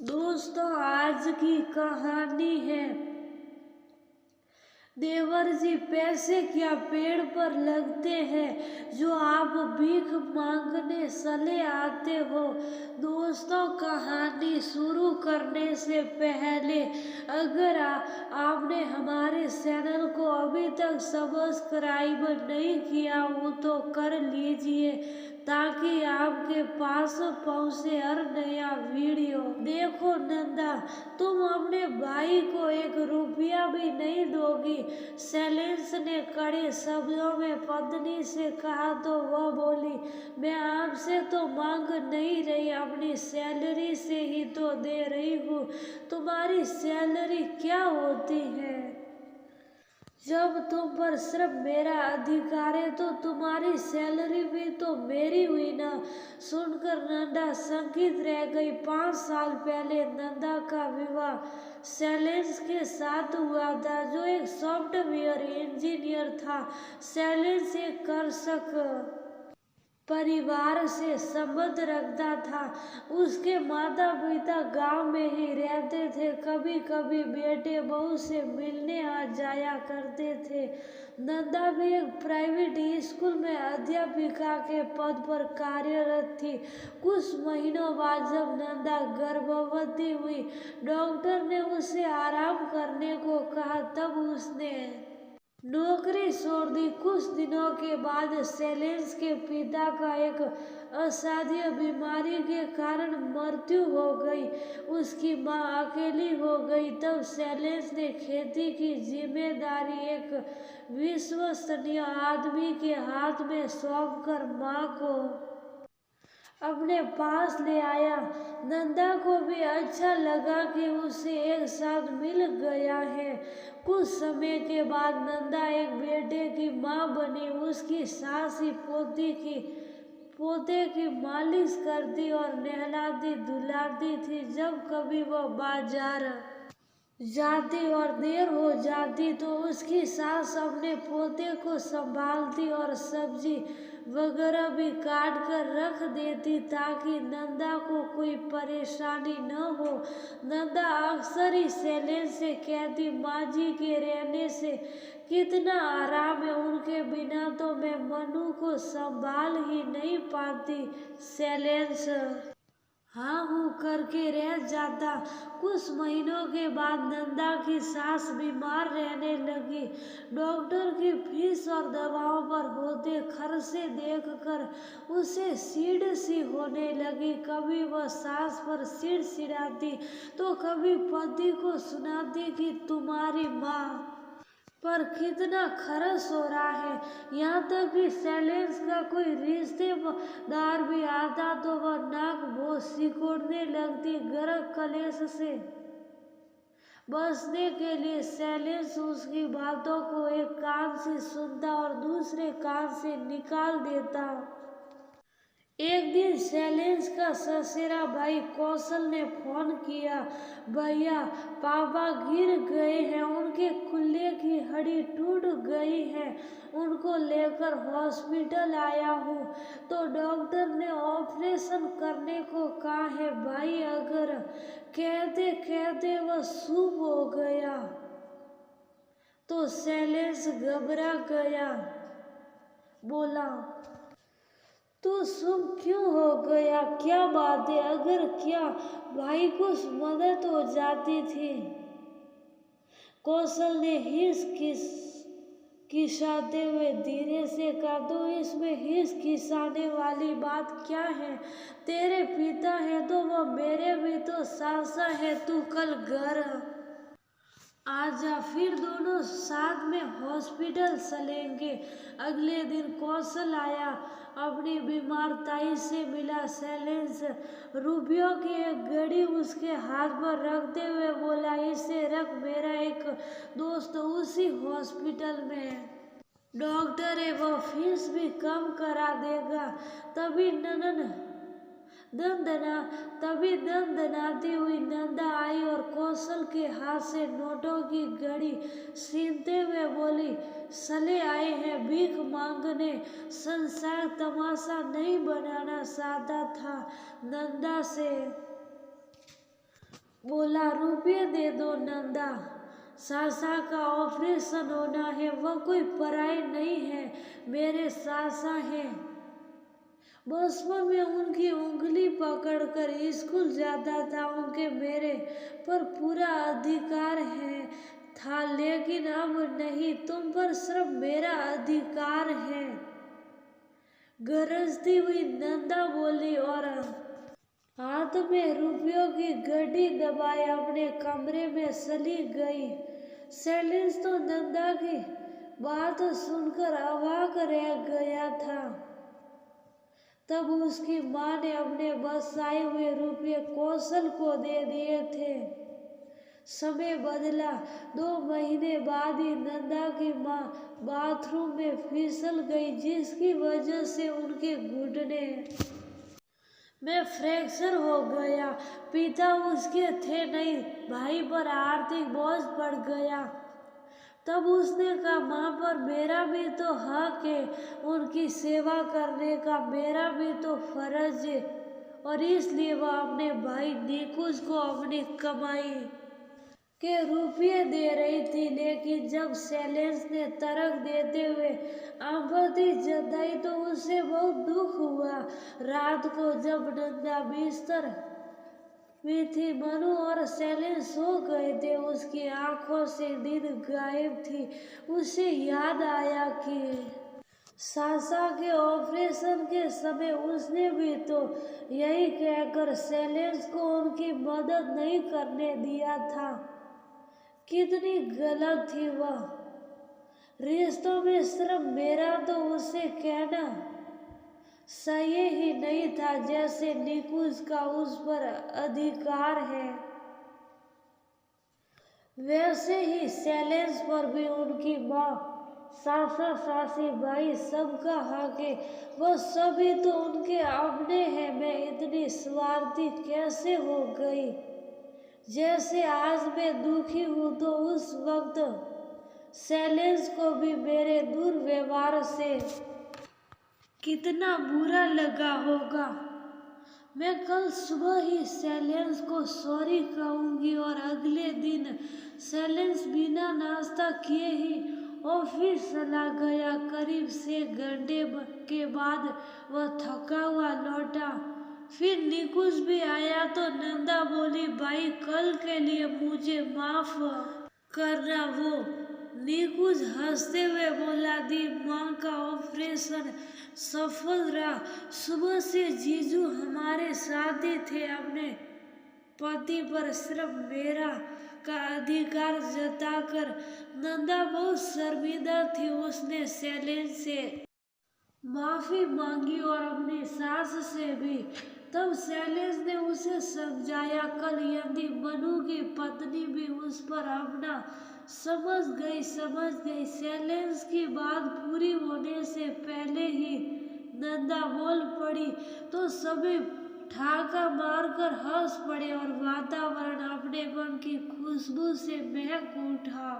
दोस्तों, आज की कहानी है। देवर जी, पैसे क्या पेड़ पर लगते हैं जो आप भीख मांगने चले आते हो। दोस्तों, कहानी शुरू करने से पहले अगर आपने हमारे चैनल को अभी तक सब्सक्राइब नहीं किया हो तो कर लीजिए ताकि आपके पास पहुंचे हर नया वीडियो। देखो नंदा, तुम अपने भाई को 1 रुपया भी नहीं दोगी, शैलेंद्र ने कड़े शब्दों में पत्नी से कहा तो वह बोली, मैं आपसे तो मांग नहीं रही, अपनी सैलरी से ही तो दे रही हूँ। तुम्हारी सैलरी क्या होती है? जब तुम पर सिर्फ मेरा अधिकार है तो तुम्हारी सैलरी भी तो मेरी हुई ना। सुनकर नंदा शंकित रह गई। 5 साल पहले नंदा का विवाह शैलेंद्र के साथ हुआ था, जो एक सॉफ्टवेयर इंजीनियर था। शैलेंद्र एक कृषक परिवार से संबंध रखता था। उसके माता पिता गांव में ही रहते थे। कभी कभी बेटे बहू से मिलने आ जाया करते थे। नंदा भी एक प्राइवेट स्कूल में अध्यापिका के पद पर कार्यरत थी। कुछ महीनों बाद जब नंदा गर्भवती हुई, डॉक्टर ने उसे आराम करने को कहा, तब उसने नौकरी छोड़ दी। कुछ दिनों के बाद शैलेंद्र के पिता का एक असाध्य बीमारी के कारण मृत्यु हो गई। उसकी मां अकेली हो गई। तब शैलेंद्र ने खेती की जिम्मेदारी एक विश्वसनीय आदमी के हाथ में सौंपकर मां को अपने पास ले आया। नंदा को भी अच्छा लगा कि उसे एक साथ मिल गया है। कुछ समय के बाद नंदा एक बेटे की मां बनी। उसकी सास ही पोते की मालिश करती और नहलाती धुलाती थी। जब कभी वह बाजार जाती और देर हो जाती तो उसकी सास अपने पोते को संभालती और सब्जी वगैरह भी काट कर रख देती ताकि नंदा को कोई परेशानी न हो। नंदा अक्सर ही शैलेंद्र से कहती, माँ जी के रहने से कितना आराम है, उनके बिना तो मैं मनु को संभाल ही नहीं पाती। शैलेंद्र हाँ हूँ करके रह जाता। कुछ महीनों के बाद नंदा की सास बीमार रहने लगी। डॉक्टर की फीस और दवाओं पर होते खर्चे देखकर उसे सीढ़ सी होने लगी। कभी वह सास पर चिड़चिड़ाती तो कभी पति को सुनाती कि तुम्हारी माँ पर कितना खर्च हो रहा है। यहाँ तक कि शैलेंद्र का कोई रिश्तेदार भी आता तो वह नाक भों सिकोड़ने लगती। गर्भ कलेश से बचने के लिए शैलेंद्र उसकी बातों को एक कान से सुनता और दूसरे कान से निकाल देता। एक दिन शैलेंद्र का ससुरा भाई कौशल ने फोन किया, भैया पापा गिर गए हैं, उनके कुल्ले की हड्डी टूट गई है, उनको लेकर हॉस्पिटल आया हूँ। तो डॉक्टर ने ऑपरेशन करने को कहा है। भाई अगर कहते कहते वह चुप हो गया तो शैलेंद्र घबरा गया, बोला, तो सुम क्यों हो गया, क्या बात है? अगर क्या भाई कुछ मदद हो जाती थी। कौशल ने खिसाते हुए धीरे से कहा, तो इसमें खिसाने वाली बात क्या है? तेरे पिता है तो वह मेरे भी तो सासा है। तू कल घर आजा, फिर दोनों साथ में हॉस्पिटल चलेंगे। अगले दिन कौशल आया, अपनी बीमार ताई से मिला। शैलेंद्र रुपयों की एक घड़ी उसके हाथ पर रखते हुए बोला, इसे रख, मेरा एक दोस्त उसी हॉस्पिटल में है, डॉक्टर है, वो फीस भी कम करा देगा। तभी दंदनाती हुई नंदा आई और कौशल के हाथ से नोटों की घड़ी छीनते हुए बोली, चले आए हैं भीख मांगने, संसार तमाशा नहीं बनाना चाहता था। नंदा से बोला, रुपये दे दो नंदा, सासा का ऑपरेशन होना है, वह कोई पराई नहीं है, मेरे सासा है। बचपन में उनकी उंगली पकड़कर स्कूल जाता था, उनके मेरे पर पूरा अधिकार है था, लेकिन अब नहीं, तुम पर सिर्फ मेरा अधिकार है। गरजती हुई नंदा बोली और हाथ में रुपयों की गड्डी दबाए अपने कमरे में चली गई। शैलेश तो नंदा की बात सुनकर अवाक रह गया था। तब उसकी माँ ने अपने बचाए हुए रुपये कौशल को दे दिए थे। समय बदला। 2 महीने बाद ही नंदा की माँ बाथरूम में फिसल गई, जिसकी वजह से उनके घुटने में फ्रैक्चर हो गया। पिता उसके थे नहीं, भाई पर आर्थिक बोझ पड़ गया। तब उसने कहा, माँ पर मेरा भी तो हक है, उनकी सेवा करने का मेरा भी तो फर्ज है। और इसलिए वह अपने भाई निकुंज को अपनी कमाई के रुपये दे रही थी। लेकिन जब शैलेश ने तर्क देते हुए आपत्ति जताई तो उसे बहुत दुख हुआ। रात को जब नंदा बिस्तर में थी, मनु और शैलेश सो गए थे, उसकी आंखों से नींद गायब थी। उसे याद आया कि सासा के ऑपरेशन के समय उसने भी तो यही कहकर शैलेश को उनकी मदद नहीं करने दिया था। कितनी गलत थी वह। रिश्तों में सिर्फ मेरा तो उसे कहना सही ही नहीं था, जैसे निकुंज का उस पर अधिकार है, वैसे ही शैलेश पर भी उनकी माँ, सासा, सासी, भाई सबका हक है। वह सभी तो उनके अपने हैं। मैं इतनी स्वार्थी कैसे हो गई? जैसे आज मैं दुखी हूँ तो उस वक्त शैलेश को भी मेरे दुर्व्यवहार से कितना बुरा लगा होगा। मैं कल सुबह ही शैलेश को सॉरी कहूँगी। और अगले दिन शैलेश बिना नाश्ता किए ही ऑफिस चला गया। करीब 6 घंटे के बाद वह थका हुआ लौटा। फिर निकुंज भी आया तो नंदा बोली, भाई कल के लिए मुझे माफ करना। वो निकुंज हंसते हुए बोला, दी माँ का ऑपरेशन सफल रहा। सुबह से जीजू हमारे साथ ही थे। अपने पति पर सिर्फ मेरा का अधिकार जताकर नंदा बहुत शर्मिंदा थी। उसने शैलेश से माफी मांगी और अपनी सास से भी। तब शैलेश ने उसे समझाया, कल यदि मनु की पत्नी भी उस पर अपना समझ गई। शैलेश की बात पूरी होने से पहले ही नंदा बोल पड़ी तो सभी ठाका मारकर हंस पड़े और वातावरण अपनेपन की खुशबू से महक उठा।